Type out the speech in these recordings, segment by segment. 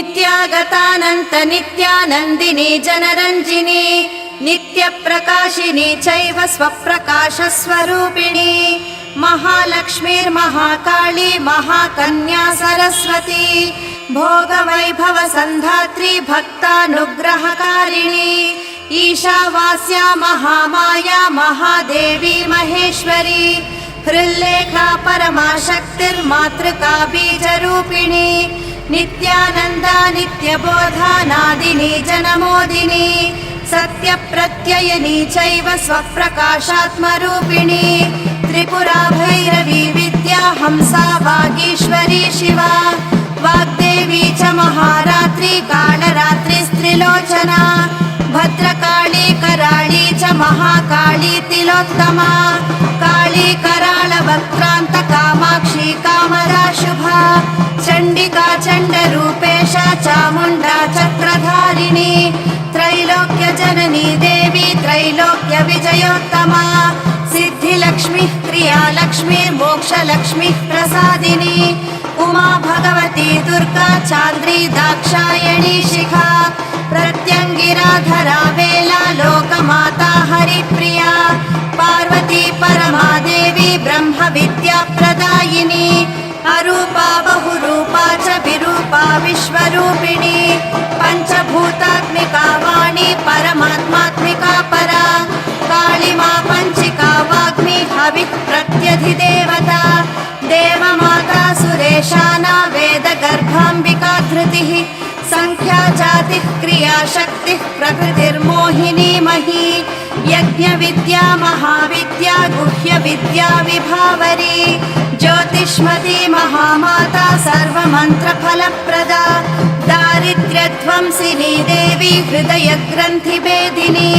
नित्यागतानन्त नित्यानन्दिनी जनरञ्जिनी नित्यप्रकाशिनी चैव स्वप्रकाशस्वरूपिणी महालक्ष्मीर्महाकाली महाकन्या सरस्वती भोगवैभवसन्धात्री भक्तानुग्रहकारिणी ईशावास्या महामाया महादेवी महेश्वरी हृल्लेखा परमाशक्तिर्मातृका बीजरूपिणी नित्यानन्दा नित्यबोधा नादिनी जनमोदिनी सत्यप्रत्ययिनी चैव स्वप्रकाशात्मरूपिणी त्रिपुरा भैरवी विद्या हंसा वागीश्वरी शिवा वाग्देवी च महारात्री कालरात्रिस्त्रिलोचना भद्रकाली कराळी च महाकाली तिलोत्तमा काली कराळवक्त्रान्त कामाक्षी कामरा शुभा चण्डिका चण्डरूपेशा चामुण्डा चक्रधारिणी त्रैलोक्य जननी देवी त्रैलोक्य विजयोत्तमा सिद्धिलक्ष्मी क्रियालक्ष्मी मोक्षलक्ष्मी प्रसादिनी उमा भगवती दुर्गा चान्द्री दाक्षायणी शिखा प्रत्यङ्गिराधरा वेला लोकमाता हरिप्रिया पार्वती परमादेवी ब्रह्म विद्या प्रदायिनी अरूपा बहुरूपा च विरूपा विश्वरूपिणी पञ्चभूतात्मिका वाणी परमात्मात्मिका परा कालिमा पञ्चिका वाग्मी हविः प्रत्यधिदेवता देवमाता सुरेशाना वेदगर्भाम्बिका धृतिः संख्या जातिः क्रिया शक्तिः प्रकृतिर्मोहिनी मही यज्ञविद्या महाविद्या गुह्यविद्या विभावरी ज्योतिष्मती महामाता सर्वमन्त्रफलप्रदा दारिद्र्यध्वंसिनी देवी हृदयग्रन्थिभेदिनी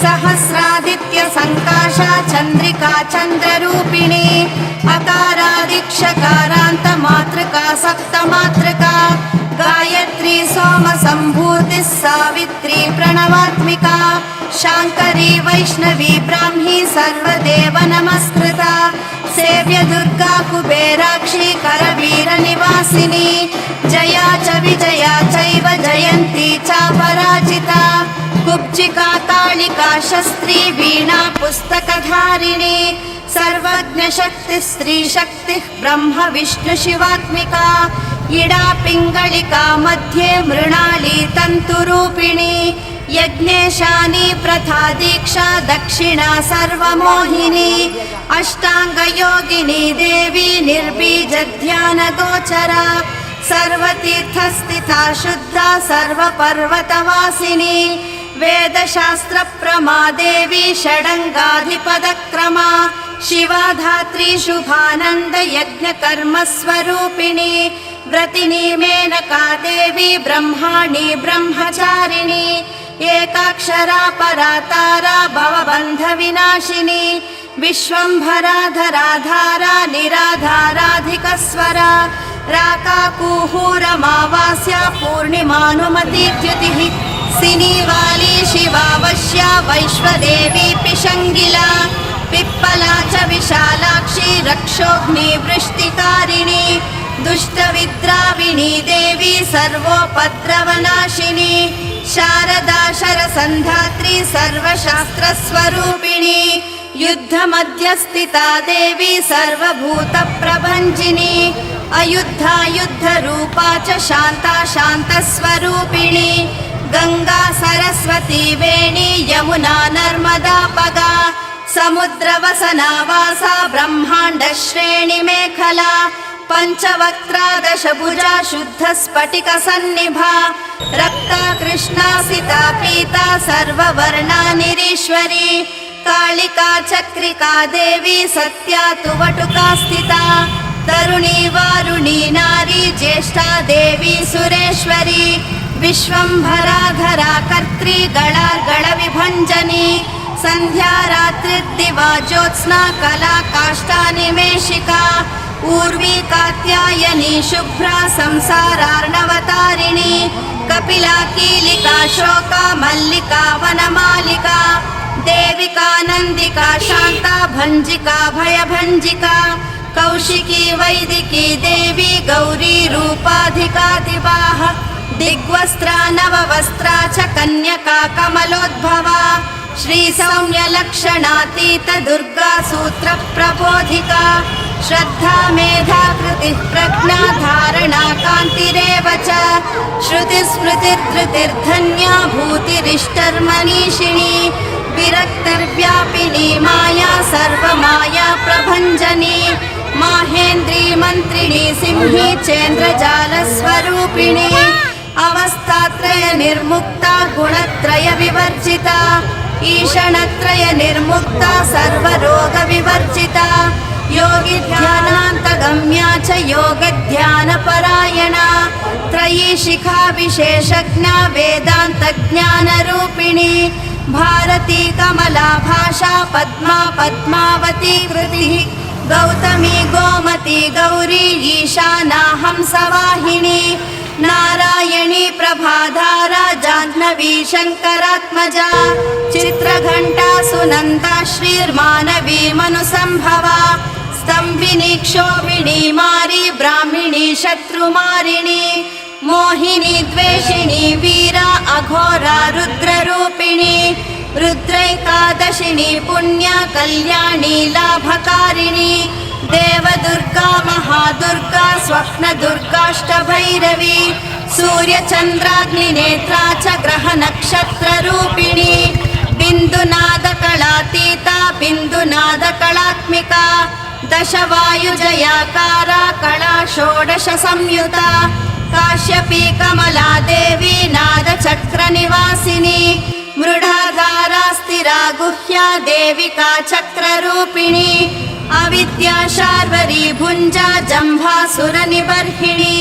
सहस्रादित्य संकाशा चन्द्रिका चन्द्ररूपिणी अकारादिक्षकारान्त मातृका सप्तमातृका गायत्री सोम सम्भूतिः सावित्री प्रणवात्मिका शाङ्करी वैष्णवी ब्राह्मी सर्वदेव नमस्कृता सेव्य दुर्गा कुबेराक्षी करवीरनिवासिनी जया च विजया चैव जयन्ती चापराजिता कुब्जिका कालिका शस्त्री वीणा पुस्तकधारिणी सर्वज्ञशक्तिः स्त्रीशक्तिः ब्रह्म विष्णु शिवात्मिका इडा पिङ्गलिका मध्ये मृणाली तन्तुरूपिणी यज्ञेशानी प्रथा दीक्षा दक्षिणा सर्वमोहिनी अष्टाङ्गयोगिनी देवी निर्बीजध्यानगोचरा सर्वतीर्थस्थिता शुद्धा सर्वपर्वतवासिनी वेदशास्त्रप्रमा देवी षडङ्गाधिपदक्रमा शिवा धात्री शुभानन्द यज्ञकर्मस्वरूपिणी व्रतिनी मेनका देवी ब्रह्माणी ब्रह्मचारिणी एकाक्षरा परातारा भवबन्धविनाशिनी विश्वम्भराधराधारा निराधाराधिकस्वरा राकाकूहूरमावास्या पूर्णिमानुमती द्युतिः सिनीवाली शिवावश्या वैश्वदेवी पिशङ्गिला पिप्पला च विशालाक्षी रक्षोग्नि वृष्टिकारिणी दुष्टविद्राविणी देवी सर्वोपद्रवनाशिनी शारदा शरसन्धात्री सर्वशास्त्रस्वरूपिणी युद्धमध्यस्थिता देवी सर्वभूतप्रभञ्जिनी अयुद्धा युद्धरूपा च शान्ता शान्तस्वरूपिणी गंगा सरस्वती वेणी यमुना नर्मदा पगा समुद्रवसनावासा ब्रह्माण्ड श्रेणी मेखला पंचवक्त्रा दशभुजा शुद्ध स्फटिक सन्निभा रक्ता कृष्णा सिता पीता सर्ववर्णा निरीश्वरी कालिका चक्रिका देवी सत्या तु वटुका स्थिता तरुणी वारुणी नारी ज्येष्ठा देवी सुरेश्वरी विश्वम्भराधरा कर्त्री गळार्गळ विभञ्जनी संध्या रात्रिर्दिवा ज्योत्स्ना कला काष्ठा निमेशिका ऊर्वी कात्यायनी शुभ्रा संसारार्णवतारिणी कपिला कीलिका शोका मल्लिका वनमालिका देविका नंदिका शांता भंजिका भयभंजिका कौशिकी वैदिकी देवी गौरी रूपाधिका दिवाह दिग्वस्त्रा नववस्त्रा च कन्यका कमलोद्भवा श्रीसौम्यलक्षणातीत दुर्गा सूत्रप्रबोधिका श्रद्धा मेधा कृतिः प्रज्ञा धारणा कान्तिरेव च श्रुतिस्मृतिर्धृतिर्धन्या भूतिरिष्टर्मनीषिणी विरक्तिर्व्यापिनी माया सर्वमाया प्रभञ्जनी माहेन्द्री मन्त्रिणी सिंही चेन्द्रजालस्वरूपिणी अवस्थात्रय निर्मुक्ता गुणत्रय विवर्जिता ईषणत्रय निर्मुक्ता सर्वरोग विवर्जिता योगी ध्यानान्तगम्या च योगध्यानपरायणा त्रयी शिखा विशेषज्ञा वेदान्तज्ञानरूपिणी भारती कमला भाषा पद्मा पद्मावती कृतिः गौतमी गोमती गौरी ईशाना हंसवाहिनी नारायणी प्रभाधारा जाह्नवी शङ्करात्मजा चित्रघण्टा सुनन्दा श्रीर्मानवी मनुसम्भवा स्तम्भिनी क्षोभिणी मारी ब्राह्मिणी शत्रुमारिणी मोहिनी द्वेषिणी वीरा अघोरा रुद्ररूपिणी रुद्रैकादशिनी पुण्या कल्याणी लाभकारिणी देवदुर्गा महादुर्गा स्वप्नदुर्गाष्टभैरवी सूर्यचन्द्राग्निनेत्रा च ग्रहनक्षत्ररूपिणी बिन्दुनादकलातीता बिन्दुनादकलात्मिका दशवायुजयाकारा कला षोडश संयुता काश्यपी कमला देवी नादचक्रनिवासिनी मृडाधारा स्थिरा गुह्या देविका चक्ररूपिणी अविद्या शार्वरी भुञ्जा जम्भासुरनिबर्हिणी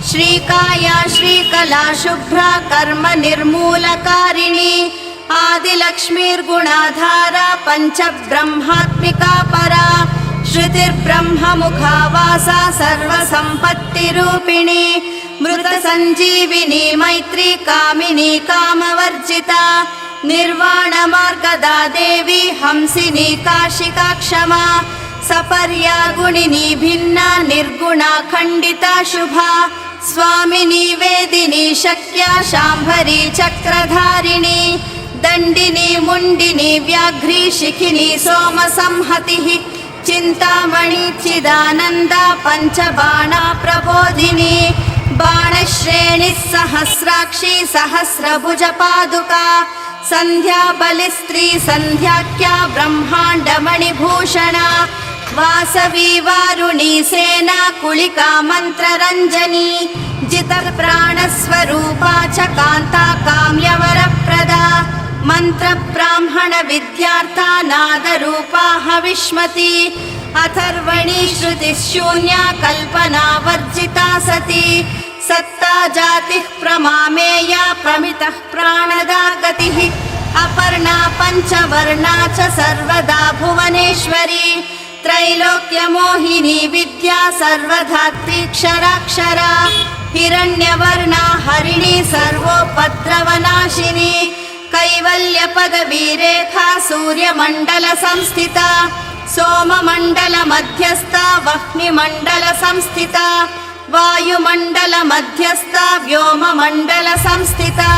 श्रीकाया श्रीकला शुभ्रा कर्म निर्मूलकारिणी आदिलक्ष्मीर्गुणाधारा पञ्चब्रह्मात्मिका परा श्रुतिर्ब्रह्ममुखा वासा सर्वसम्पत्तिरूपिणी मृतसञ्जीविनी मैत्री कामिनी कामवर्जिता निर्वाणमार्गदा देवी हंसिनी काशिका क्षमा सपर्या गुणिनी भिन्ना निर्गुणा खण्डिता शुभा स्वामिनी वेदिनी शक्या शाम्भरी चक्रधारिणी दण्डिनी मुण्डिनी व्याघ्री शिखिनी सोमसंहतिः चिन्तामणि चिदानन्दा पञ्चबाणा प्रबोधिनी बाणश्रेणिः सहस्राक्षी सहस्रभुजपादुका सन्ध्या बलिस्त्री सन्ध्याख्या ब्रह्माण्डमणिभूषणा वासवी वारुणी सेना कुलिका मन्त्ररञ्जनी जितप्राणस्वरूपा च कान्ता काम्यवरप्रदा मन्त्रब्राह्मण विद्यार्था नादरूपा हविष्मती अथर्वणी श्रुतिशून्या कल्पना वर्जिता सती सत्ता जातिः प्रमामेया प्रमितः प्राणदा गतिः अपर्णा पञ्चवर्णा च सर्वदा भुवनेश्वरी त्रैलोक्यमोहिनी विद्या सर्वधात्रीक्षराक्षरा हिरण्यवर्णा हरिणी सर्वोपद्रवनाशिनी कैवल्यपदवीरेखा सूर्यमण्डल संस्थिता सोममण्डल मध्यस्था वह्निमण्डल संस्थिता वायुमण्डल मध्यस्था व्योममण्डल संस्थिता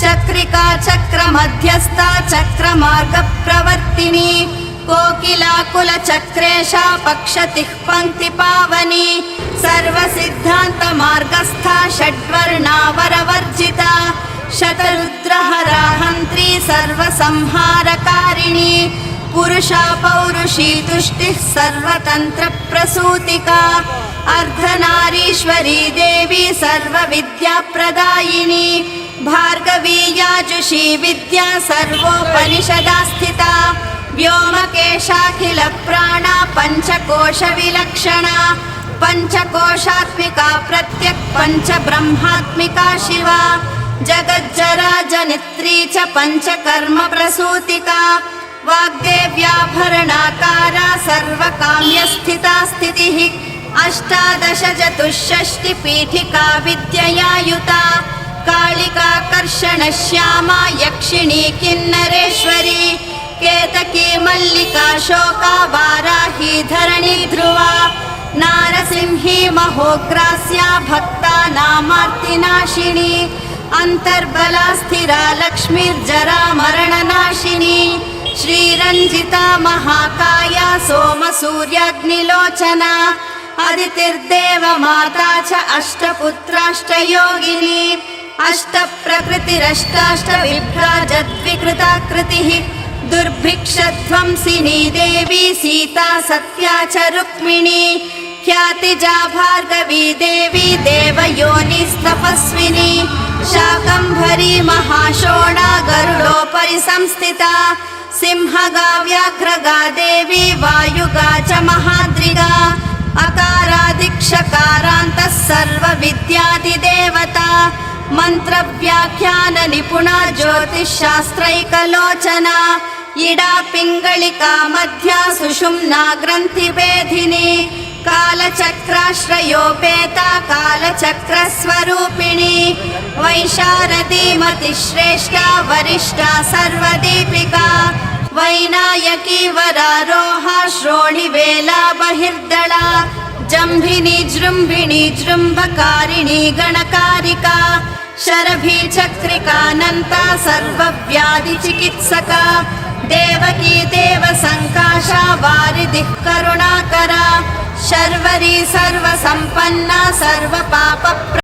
चक्रिका चक्र मध्यस्था चक्रमार्ग प्रवर्तिनी कोकिलाकुल चक्रेशा पक्षतिः पंक्ति पावनी सर्वसिद्धान्त मार्गस्था षड्वर्णावरवर्जिता शतरुद्रहरा हन्त्री सर्वसंहारकारिणी पुरुषा पौरुषी तुष्टिः सर्वतन्त्र प्रसूतिका अर्धनारीश्वरी देवी सर्वविद्याप्रदायिनी भार्गवी याजुषी विद्या सर्वोपनिषदा स्थिता व्योमकेशाखिल प्राणा पञ्चकोश विलक्षणा पञ्चकोशात्मिका प्रत्यक् पञ्चब्रह्मात्मिका शिवा जगज्जरा जनित्री च पञ्चकर्म प्रसूतिका वाग्देव्याभरणाकारा सर्वकाम्यस्थिता स्थितिः अष्टादश चतुष्षष्टि पीठिका विद्यया युता कालिका कर्षणश्यामा यक्षिणी किन्नरेश्वरी केतकी मल्लिका शोका वाराही धरणी ध्रुवा नारसिंही महोग्रास्या भक्तानामार्तिनाशिनी अन्तर्बला स्थिरा लक्ष्मीर्जरा मरणनाशिनी श्रीरञ्जिता महाकाया सोमसूर्याग्निलोचना अदितिर्देव माता च अष्टपुत्राष्टयोगिनी अष्टप्रकृतिरष्टाष्टविभ्राजद्विकृताकृतिः दुर्भिक्षध्वंसिनी देवी सीता सत्या च रुक्मिणी ख्यातिजा भार्गवी देवी देवयोनिस्तपस्विनी शाकम्भरी महाशोणा गरुडोपरि संस्थिता सिंहगा व्याघ्रगा देवी वायुगा च महाद्रिगा अकारादिक्षकारान्तः सर्वविद्यादिदेवता मन्त्रव्याख्यान निपुणा ज्योतिषशास्त्रैकलोचना इडा पिङ्गलिका मध्या सुषुम्ना ग्रन्थिभेदिनी कालचक्राश्रयोपेता कालचक्रस्वरूपिणी वैशारदी मतिश्रेष्ठा वरिष्ठा सर्वदीपिका वैनायकी वरारोहा श्रोणिवेला बहिर्दला जम्भिनी जृम्भिणी जृम्भकारिणी गणकारिका शरभी चक्रिकानन्ता सर्वव्याधिचिकित्सका देवकी देवसङ्काशा वारिधिः करुणाकरा शर्वरी सर्वसम्पन्ना सर्वपाप